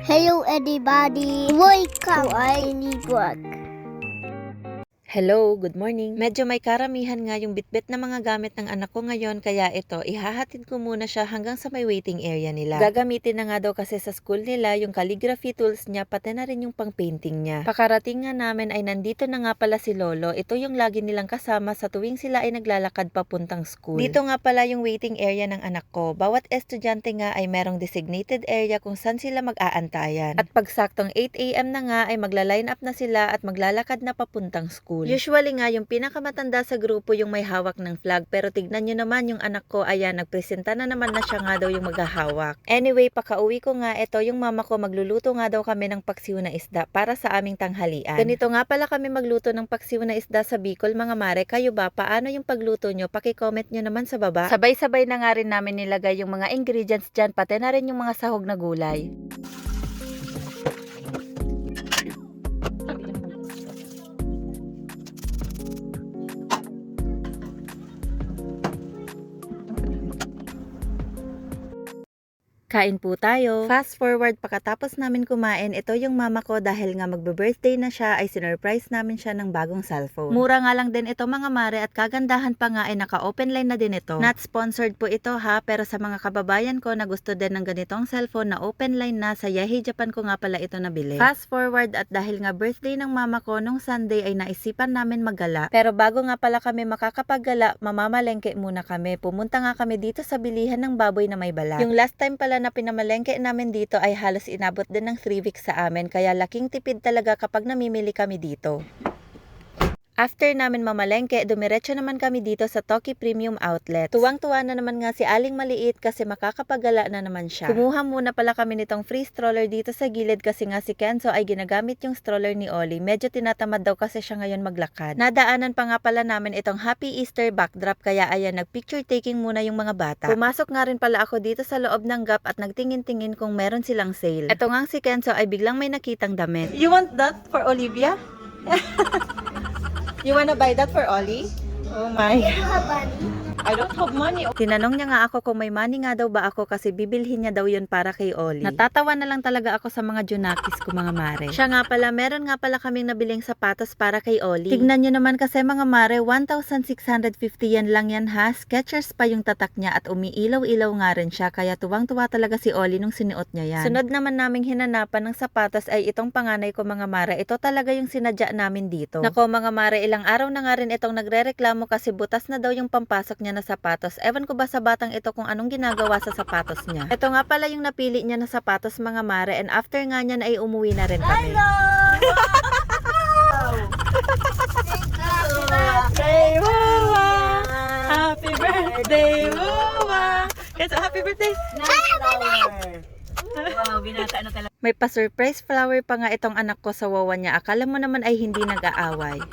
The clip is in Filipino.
Hello everybody, welcome to any vlog. Hello, good morning. Medyo may karamihan nga yung bitbit na mga gamit ng anak ko ngayon kaya ito, ihahatid ko muna siya hanggang sa may waiting area nila. Gagamitin na nga daw kasi sa school nila yung calligraphy tools niya pati na rin yung pang-painting niya. Pakarating nga namin ay nandito na nga pala si Lolo. Ito yung lagi nilang kasama sa tuwing sila ay naglalakad papuntang school. Dito nga pala yung waiting area ng anak ko. Bawat estudyante nga ay merong designated area kung saan sila mag-aantayan. At pag saktong 8 AM na nga ay magla-line up na sila at maglalakad na papuntang school. Usually nga yung pinakamatanda sa grupo yung may hawak ng flag pero tignan nyo naman yung anak ko, ayan, nagpresenta na naman na siya nga daw yung maghahawak. Anyway, pakauwi ko nga, ito yung mama ko, magluluto nga daw kami ng paksiw na isda para sa aming tanghalian. Ganito nga pala kami magluto ng paksiw na isda sa Bicol mga mare. Kayo ba, paano yung pagluto nyo? Paki-comment nyo naman sa baba. Sabay-sabay na nga rin namin nilagay yung mga ingredients dyan, pati na rin yung mga sahog na gulay. Kain po tayo. Fast forward, pagkatapos namin kumain, ito yung mama ko dahil nga magbe-birthday na siya ay sinurprise namin siya ng bagong cellphone. Mura nga lang din ito mga mare at kagandahan pa nga ay naka-open line na din ito. Not sponsored po ito ha, pero sa mga kababayan ko na gusto din ng ganitong cellphone na open line na, sa Yahi Japan ko nga pala ito nabili. Fast forward at dahil nga birthday ng mama ko nung Sunday ay naisipan namin maggala. Pero bago nga pala kami makakapaggala, mamamalengke muna kami. Pumunta nga kami dito sa bilihan ng baboy na may balat. Yung last time pala na pinamalengke namin dito ay halos inabot din ng 3 weeks sa amin, kaya laking tipid talaga kapag namimili kami dito. After namin mamalengke, dumiretso naman kami dito sa Toki Premium Outlet. Tuwang-tuwa na naman nga si Aling Maliit kasi makakapagala na naman siya. Kumuha muna pala kami nitong free stroller dito sa gilid kasi nga si Kenzo ay ginagamit yung stroller ni Oli. Medyo tinatamad daw kasi siya ngayon maglakad. Nadaanan pa nga pala namin itong Happy Easter backdrop kaya ayan, nag-picture taking muna yung mga bata. Pumasok nga rin pala ako dito sa loob ng Gap at nagtingin-tingin kung meron silang sale. Ito nga si Kenzo ay biglang may nakitang damit. You want that for Olivia? You wanna buy that for Ollie? Oh my. You have money? I don't have money. Tinanong niya nga ako kung may money nga daw ba ako kasi bibilhin niya daw yun para kay Ollie. Natatawa na lang talaga ako sa mga junakis ko mga mare. Siya nga pala, meron nga pala kaming nabiling sapatos para kay Ollie. Tignan nyo naman kasi mga mare, 1,650 yan lang yan ha. Skechers pa yung tatak niya at umiilaw-ilaw nga rin siya kaya tuwang-tuwa talaga si Ollie nung sinuot niya yan. Sunod naman naming hinanapan ng sapatos ay itong panganay ko mga mare. Ito talaga yung sinadya namin dito. Nako mga mare, ilang araw na nga rin itong nagrereklamo kasi butas na daw yung pampasok niya na sapatos. Ewan ko ba sa batang ito kung anong ginagawa sa sapatos niya. Ito nga pala yung napili niya na sapatos mga mare, and after nga niyan ay umuwi na rin kami. Hello! Happy birthday, Mama! Happy birthday, Mama! It's a happy birthday! Wow, binata na talaga. May pa-surprise flower pa nga itong anak ko sa wawa niya. Akala mo naman ay hindi nag-aaway.